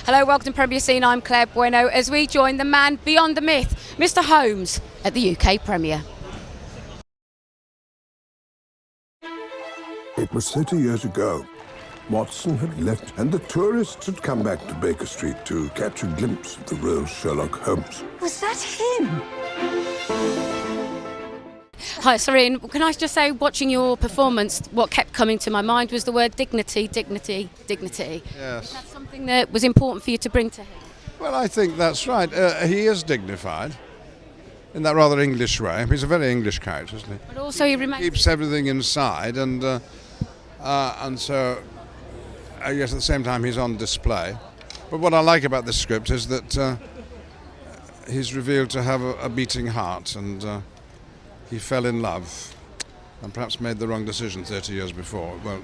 Hello, welcome to Premier Scene. I'm Claire Bueno as we join the man beyond the myth, Mr. Holmes, at the UK premiere. It was 30 years ago. Watson had left, and the tourists had come back to Baker Street to catch a glimpse of the real Sherlock Holmes. Was that him? Hi, Sir Ian. Can I just say, watching your performance, what kept coming to my mind was the word dignity, dignity, dignity. Yes. Is that something that was important for you to bring to him? Well, I think that's right. He is dignified in that rather English way. He's a very English character, isn't he? But also he remains... Keeps everything inside, and so I guess at the same time he's on display. But what I like about this script is that he's revealed to have a beating heart, and he fell in love and perhaps made the wrong decision 30 years before. Well,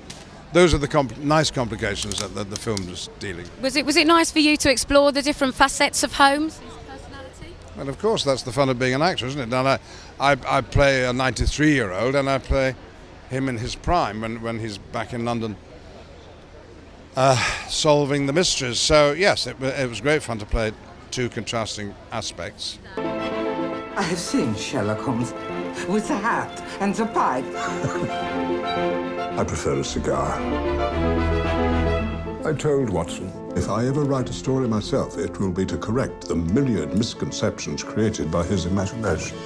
those are the nice complications that the film was dealing with. Was it nice for you to explore the different facets of Holmes, his personality? Well, of course, that's the fun of being an actor, isn't it? And I play a 93-year-old, and I play him in his prime when he's back in London solving the mysteries. So, yes, it was great fun to play two contrasting aspects. I have seen Sherlock Holmes with the hat and the pipe. I prefer a cigar. I told Watson, if I ever write a story myself, it will be to correct the myriad misconceptions created by his imagination.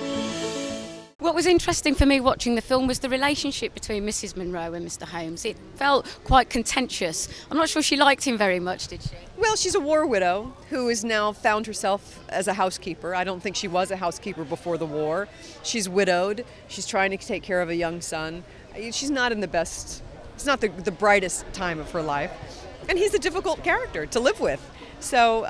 What was interesting for me watching the film was the relationship between Mrs. Munro and Mr. Holmes. It felt quite contentious. I'm not sure she liked him very much, did she? Well, she's a war widow who has now found herself as a housekeeper. I don't think she was a housekeeper before the war. She's widowed. She's trying to take care of a young son. She's not in the best, it's not the brightest time of her life. And he's a difficult character to live with. So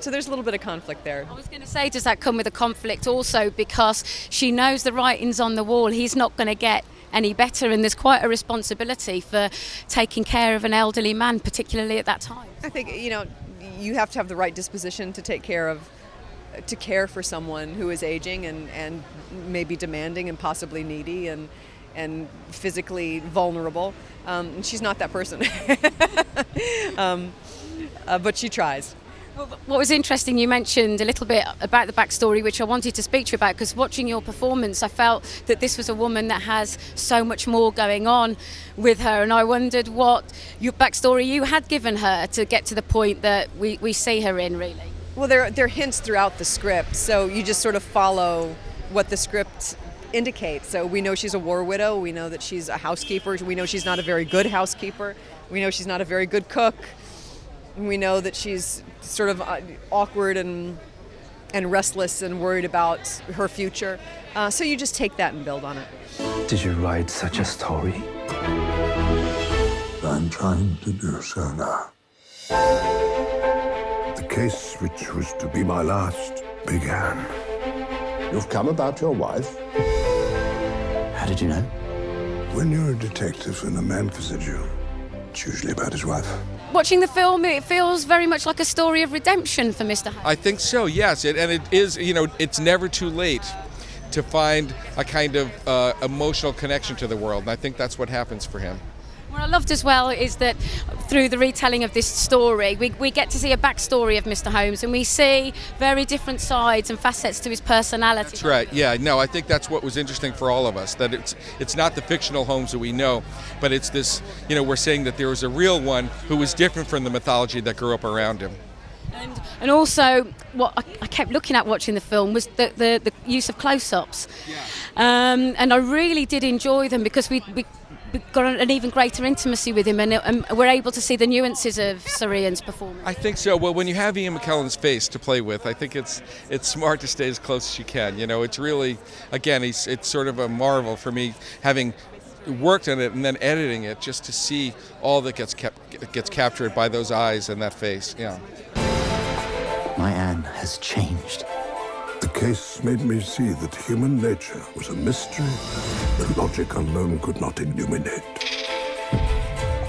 there's a little bit of conflict there. I was going to say, does that come with a conflict also because she knows the writing's on the wall, he's not going to get any better, and there's quite a responsibility for taking care of an elderly man, particularly at that time? I think, you have to have the right disposition to care for someone who is aging and maybe demanding and possibly needy and physically vulnerable. She's not that person. But she tries. What was interesting, you mentioned a little bit about the backstory, which I wanted to speak to you about, because watching your performance, I felt that this was a woman that has so much more going on with her, and I wondered what your backstory you had given her to get to the point that we see her in, really. Well, there are hints throughout the script, so you just sort of follow what the script indicates. So we know she's a war widow, we know that she's a housekeeper, we know she's not a very good housekeeper, we know she's not a very good cook. We know that she's sort of awkward and restless and worried about her future. So you just take that and build on it. Did you write such a story? I'm trying to do so now. The case which was to be my last began. You've come about your wife? How did you know? When you're a detective and a man visits you, it's usually about his wife. Watching the film, it feels very much like a story of redemption for Mr. Holmes. I think so, yes. And it is, it's never too late to find a kind of emotional connection to the world. And I think that's what happens for him. What I loved as well is that through the retelling of this story, we get to see a backstory of Mr. Holmes, and we see very different sides and facets to his personality. That's right, yeah. No, I think that's what was interesting for all of us, that it's not the fictional Holmes that we know, but it's this, we're saying that there was a real one who was different from the mythology that grew up around him. And also, what I kept looking at watching the film was the use of close-ups. Yeah. And I really did enjoy them because we got an even greater intimacy with him, and we're able to see the nuances of Sir Ian's performance. I think so. Well, when you have Ian McKellen's face to play with, I think it's smart to stay as close as you can. It's really, again, it's sort of a marvel for me, having worked on it and then editing it, just to see all that gets captured by those eyes and that face. Yeah. My Anne has changed. The case made me see that human nature was a mystery that logic alone could not illuminate.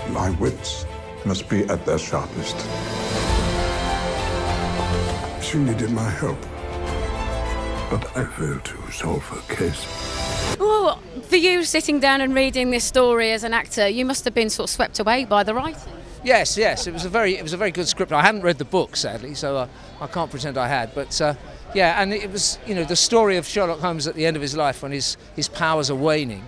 My wits must be at their sharpest. She needed my help, but I failed to solve her case. Well, for you sitting down and reading this story as an actor, you must have been sort of swept away by the writing. Yes, it was a very good script. I hadn't read the book, sadly, so I can't pretend I had. But yeah, and it was, you know, the story of Sherlock Holmes at the end of his life when his powers are waning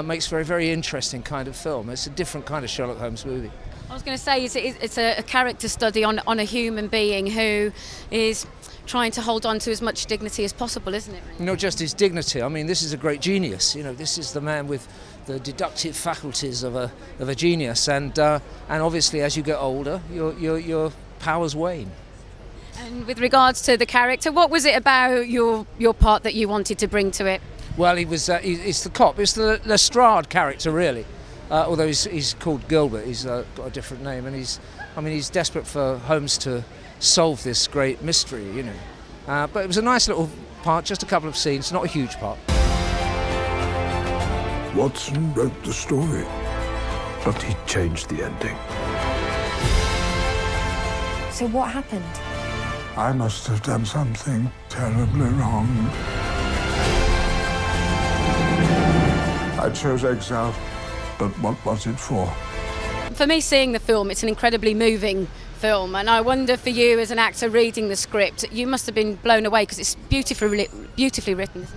makes for a very interesting kind of film. It's a different kind of Sherlock Holmes movie. I was going to say it's a character study on a human being who is trying to hold on to as much dignity as possible, isn't it? Not just his dignity. I mean, this is a great genius. You know, this is the man with the deductive faculties of a genius, and obviously as you get older, your powers wane. And with regards to the character, what was it about your part that you wanted to bring to it? Well, he's the cop. It's the Lestrade character, really. Although he's called Gilbert, he's got a different name, and he's desperate for Holmes to solve this great mystery, you know. But it was a nice little part, just a couple of scenes, not a huge part. Watson wrote the story, but he changed the ending. So what happened? I must have done something terribly wrong. I chose exile, but what was it for? For me, seeing the film, it's an incredibly moving film, and I wonder for you as an actor reading the script, you must have been blown away because it's beautifully written, isn't it?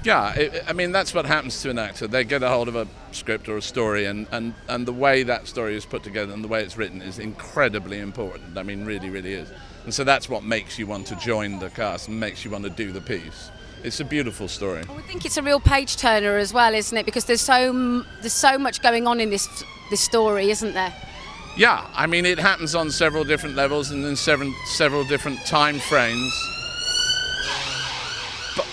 Yeah, I mean, that's what happens to an actor. They get a hold of a script or a story, and the way that story is put together and the way it's written is incredibly important. I mean, really, really is. And so that's what makes you want to join the cast and makes you want to do the piece. It's a beautiful story. I think it's a real page turner as well, isn't it? Because there's so much going on in this story, isn't there? Yeah, I mean, it happens on several different levels and in several different time frames.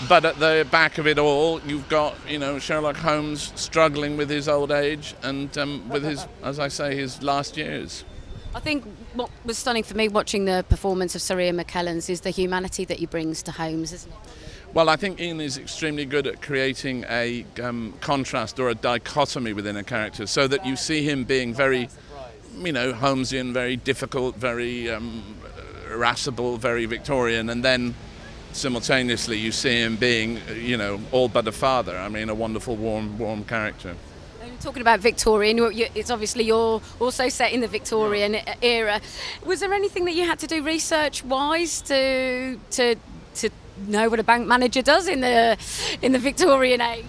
But at the back of it all, you've got, you know, Sherlock Holmes struggling with his old age and with his, as I say, his last years. I think what was stunning for me watching the performance of Sir Ian McKellen is the humanity that he brings to Holmes, isn't it? Well, I think Ian is extremely good at creating a contrast or a dichotomy within a character so that you see him being very, you know, Holmesian, very difficult, very irascible, very Victorian, and then simultaneously you see him being, you know, all but a father. I mean, a wonderful, warm character. And talking about Victorian, it's obviously you're also set in the Victorian era. Was there anything that you had to do research-wise to know what a bank manager does in the Victorian age?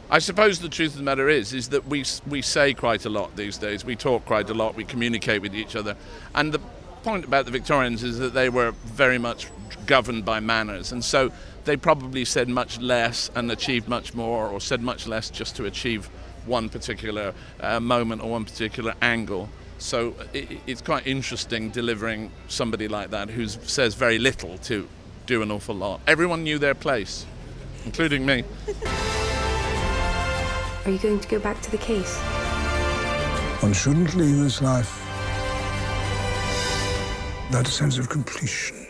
I suppose the truth of the matter is that we say quite a lot these days. We talk quite a lot. We communicate with each other, and the point about the Victorians is that they were very much governed by manners, and so they probably said much less and achieved much more, or said much less just to achieve one particular moment or one particular angle. So it's quite interesting delivering somebody like that who says very little to do an awful lot. Everyone knew their place, including me. Are you going to go back to the case? One shouldn't leave this life without a sense of completion.